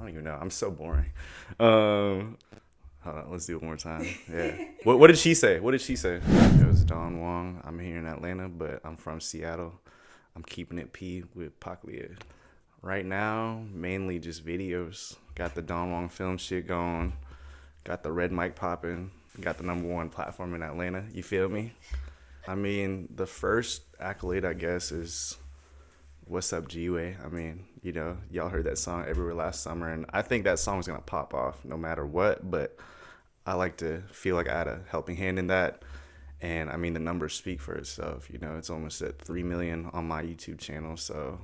don't even know. I'm so boring. Hold on, let's do it one more time. Yeah. What did she say? What did she say? It was Don Wong. I'm here in Atlanta, but I'm from Seattle. I'm keeping it P with Pac'Liyah. Right now, mainly just videos. Got the Don Wong film shit going. Got the red mic popping. Got the #1 platform in Atlanta. You feel me? I mean, the first accolade, I guess, is What's Up G-Way. I mean, y'all heard that song everywhere last summer, and I think that song's gonna pop off no matter what, but I like to feel like I had a helping hand in that. And I mean, the numbers speak for itself. It's almost at 3 million on my YouTube channel. So,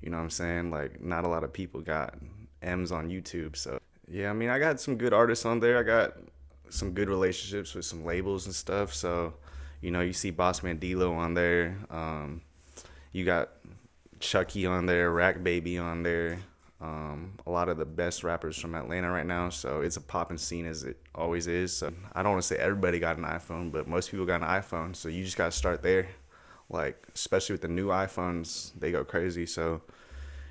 you know what I'm saying? Like, not a lot of people got M's on YouTube. So, yeah, I mean, I got some good artists on there. I got some good relationships with some labels and stuff. So, you see Boss Man D-Lo on there. You got Chucky on there, Rack Baby on there. A lot of the best rappers from Atlanta right now, so it's a popping scene as it always is. So I don't want to say everybody got an iPhone, but most people got an iPhone, so you just got to start there. Like, especially with the new iPhones, they go crazy. So,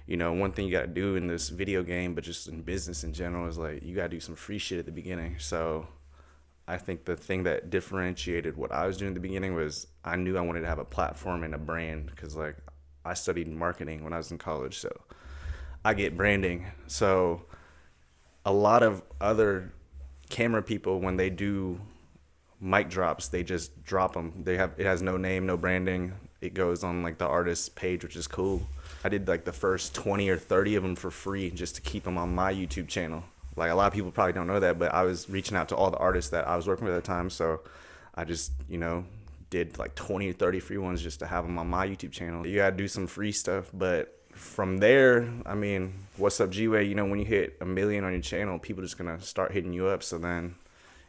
one thing you got to do in this video game, but just in business in general, is like you got to do some free shit at the beginning. So I think the thing that differentiated what I was doing at the beginning was I knew I wanted to have a platform and a brand, because like I studied marketing when I was in college, so I get branding. So a lot of other camera people, when they do mic drops, they just drop them. It has no name, no branding. It goes on like the artist's page, which is cool. I did like the first 20 or 30 of them for free just to keep them on my YouTube channel. Like, a lot of people probably don't know that, but I was reaching out to all the artists that I was working with at the time. So I just, did like 20 or 30 free ones just to have them on my YouTube channel. You gotta do some free stuff, but from there, I mean, What's Up G-Way, when you hit 1 million on your channel, people just gonna start hitting you up. So then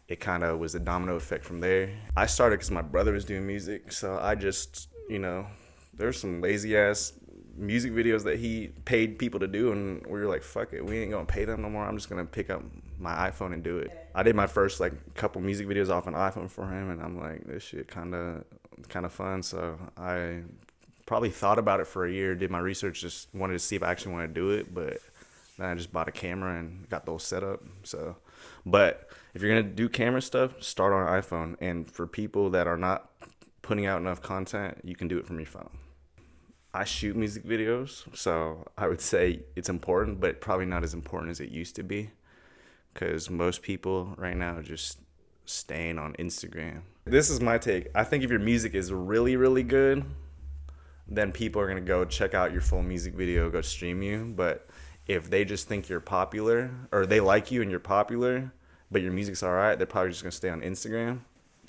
it kind of was a domino effect from there. I started because my brother was doing music, so I just, there's some lazy ass music videos that he paid people to do, and we were like, fuck it, we ain't gonna pay them no more. I'm just gonna pick up my iPhone and do it. I did my first like couple music videos off an iPhone for him, and I'm like, this shit kind of fun. So I probably thought about it for a year, did my research, just wanted to see if I actually wanted to do it, but then I just bought a camera and got the whole setup. So, but if you're gonna do camera stuff, start on an iPhone. And for people that are not putting out enough content, you can do it from your phone. I shoot music videos, so I would say it's important, but probably not as important as it used to be, because most people right now are just staying on Instagram. This is my take. I think if your music is really, really good, then people are going to go check out your full music video, go stream you. But if they just think you're popular, or they like you and you're popular, but your music's all right, they're probably just going to stay on Instagram.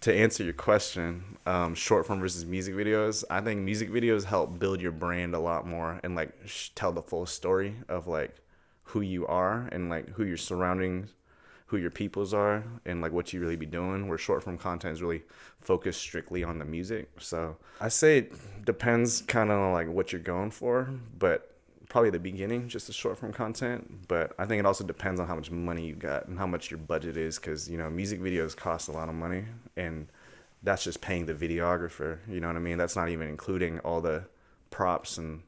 To answer your question, short form versus music videos, I think music videos help build your brand a lot more and like tell the full story of like who you are and like who your surroundings, who your peoples are, and like what you really be doing, where short form content is really focused strictly on the music. So I say it depends kind of on like what you're going for, but probably the beginning, just the short form content. But I think it also depends on how much money you got and how much your budget is, because music videos cost a lot of money, and that's just paying the videographer. You know what I mean? That's not even including all the props and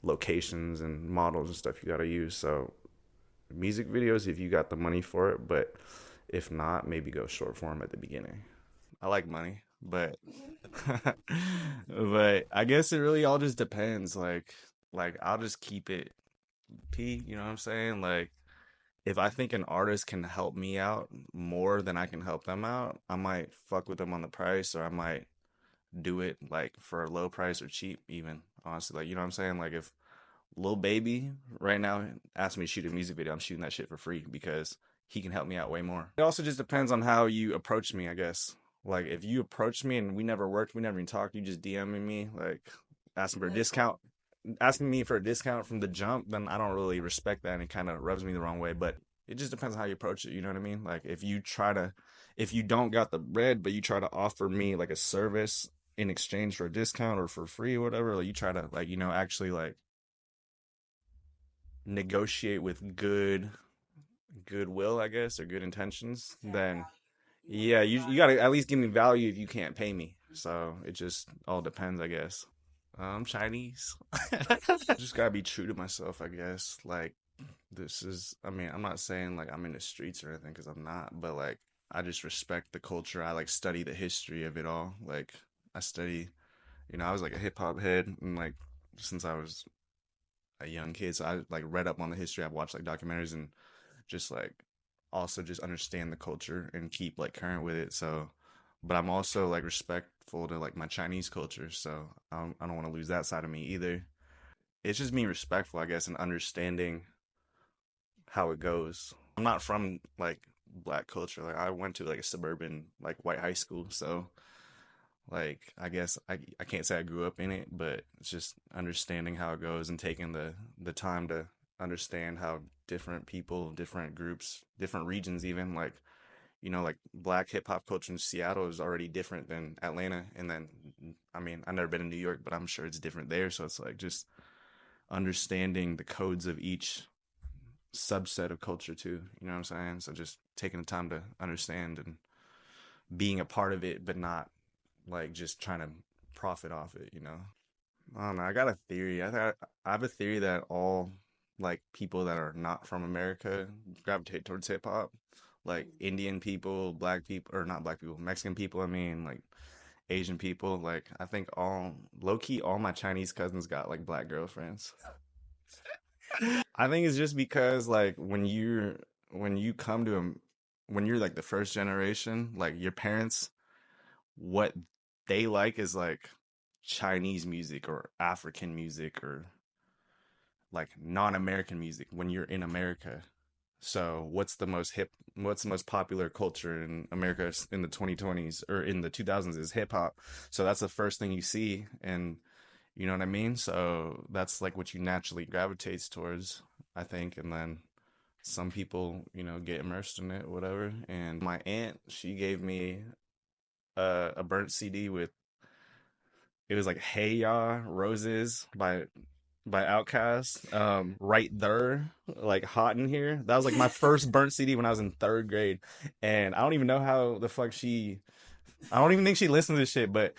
locations and models and stuff you got to use. So music videos, if you got the money for it, but if not, maybe go short form at the beginning. I like money, but but I guess it really all just depends. Like I'll just keep it P, you know what I'm saying? Like, if I think an artist can help me out more than I can help them out, I might fuck with them on the price, or I might do it like for a low price or cheap even, honestly. Like, you know what I'm saying? Like, if Lil Baby right now asked me to shoot a music video, I'm shooting that shit for free because he can help me out way more. It also just depends on how you approach me, I guess. Like, if you approach me and we never worked, we never even talked, you just DMing me, like asking for a discount, asking me for a discount from the jump, then I don't really respect that, and it kind of rubs me the wrong way. But it just depends on how you approach it, you know what I mean? Like, if you don't got the bread, but you try to offer me like a service in exchange for a discount or for free or whatever, like you try to like, actually like negotiate with goodwill, I guess, or good intentions, then yeah, you gotta at least give me value if you can't pay me. So it just all depends, I guess. I'm Chinese. Just gotta be true to myself, I guess. Like, this is, I mean, I'm not saying like I'm in the streets or anything because I'm not, but like I just respect the culture. I like study the history of it all. Like I study, I was like a hip hop head and like since I was a young kid, so I like read up on the history. I've watched like documentaries and just like also just understand the culture and keep like current with it. So, but I'm also like respectful to like my Chinese culture, so I don't want to lose that side of me either. It's just being respectful, I guess, and understanding how it goes. I'm not from like black culture. Like I went to like a suburban like white high school, so like I guess I can't say I grew up in it, but it's just understanding how it goes and taking the time to understand how different people, different groups, different regions even like like black hip hop culture in Seattle is already different than Atlanta. And then, I mean, I've never been in New York, but I'm sure it's different there. So it's like just understanding the codes of each subset of culture too. You know what I'm saying? So just taking the time to understand and being a part of it, but not like just trying to profit off it. I don't know. I got a theory. I have a theory that all like people that are not from America gravitate towards hip hop. Like Indian people, black people, or not black people, Mexican people. I mean, like Asian people. Like I think all low key, all my Chinese cousins got like black girlfriends. I think it's just because like when you come to them when you're like the first generation, like your parents, what they like is like Chinese music or African music or like non-American music when you're in America. So what's the most popular culture in America in the 2020s or in the 2000s is hip hop. So that's the first thing you see and you know what I mean? So that's like what you naturally gravitates towards, I think. And then some people, get immersed in it, whatever. And my aunt, she gave me a burnt CD with it was like Hey Ya Roses by Outkast. Right There, like Hot in Here. That was like my first burnt CD when I was in third grade. And I don't even know how the fuck I don't even think she listened to this shit, but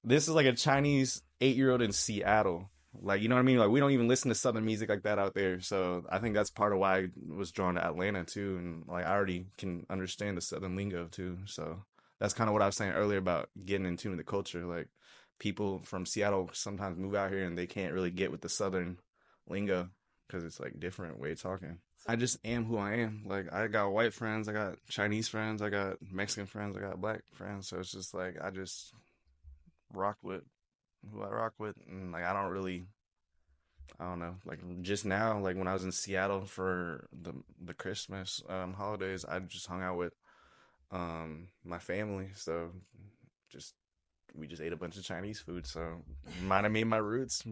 this is like a Chinese 8-year old in Seattle. Like, you know what I mean? Like, we don't even listen to Southern music like that out there. So I think that's part of why I was drawn to Atlanta too. And like, I already can understand the Southern lingo too. So that's kind of what I was saying earlier about getting in tune with the culture. Like, people from Seattle sometimes move out here and they can't really get with the Southern lingo because it's like different way of talking. I just am who I am. Like, I got white friends, I got Chinese friends, I got Mexican friends, I got black friends. So it's just like, I just rock with who I rock with, and like I don't know, like just now, like when I was in Seattle for the Christmas holidays, I just hung out with my family, so just we just ate a bunch of Chinese food, so reminded me of my roots,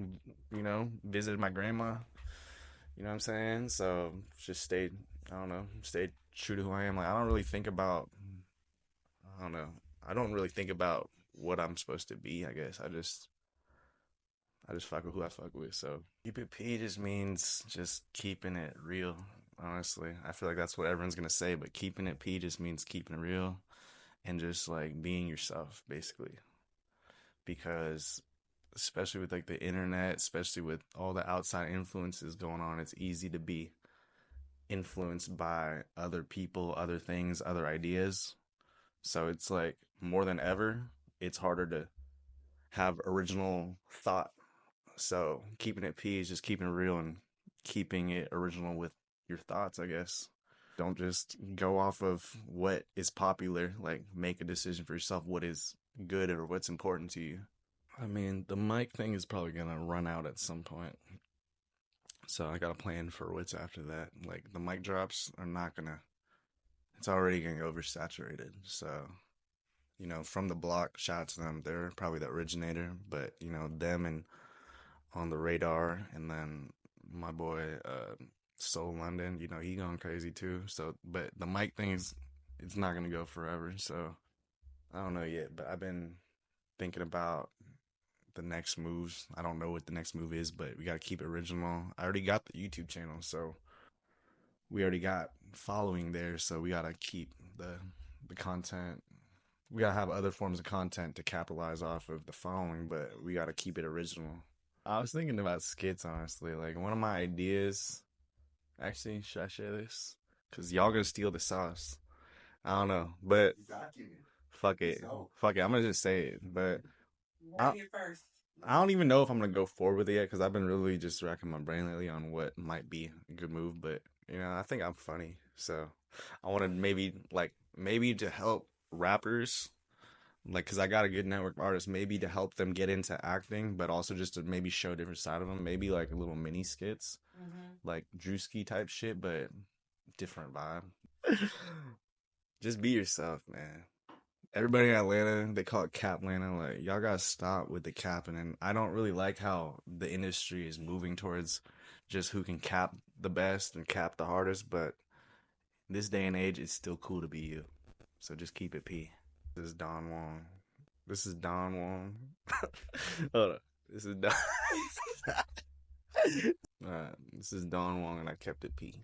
visited my grandma, you know what I'm saying? So just stayed, I don't know, stayed true to who I am. Like I don't know, I don't really think about what I'm supposed to be. I guess I just fuck with who I fuck with. So keep it P just means just keeping it real. Honestly, I feel like that's what everyone's gonna say, but keeping it P just means keeping it real and just like being yourself, basically. Because especially with like the internet, especially with all the outside influences going on, it's easy to be influenced by other people, other things, other ideas. So it's like more than ever, it's harder to have original thought. So keeping it P is just keeping it real and keeping it original with your thoughts, I guess. Don't just go off of what is popular. Like make a decision for yourself what is good or what's important to you. I mean, the mic thing is probably gonna run out at some point. So I got a plan for what's after that. Like the mic drops are not gonna it's already getting oversaturated. So, from the block, shout out to them. They're probably the originator, but them and on the radar, and then my boy Soul London, he going crazy too. So, but the mic thing is, it's not gonna go forever. So I don't know yet, but I've been thinking about the next moves. I don't know what the next move is, but we gotta keep it original. I already got the YouTube channel, so we already got following there. So we gotta keep the content. We gotta have other forms of content to capitalize off of the following, but we gotta keep it original. I was thinking about skits, honestly. Like one of my ideas, Actually, should I share this? Cause y'all gonna steal the sauce. I don't know, but fuck it, fuck it. I'm gonna just say it, but I, I don't even know if I'm gonna go forward with it yet, cause I've been really just racking my brain lately on what might be a good move. But I think I'm funny, so I want to maybe to help rappers, like, cause I got a good network of artists, maybe to help them get into acting, but also just to maybe show a different side of them, maybe like little mini skits, like Drewski type shit, but different vibe. Just be yourself, man. Everybody in Atlanta, they call it Cap Atlanta. Like, y'all gotta stop with the capping. And I don't really like how the industry is moving towards just who can cap the best and cap the hardest. But this day and age, it's still cool to be you. So just keep it P. This is Don Wong. This is Don Wong. Hold on. This is Don. This is Don Wong, and I kept it P.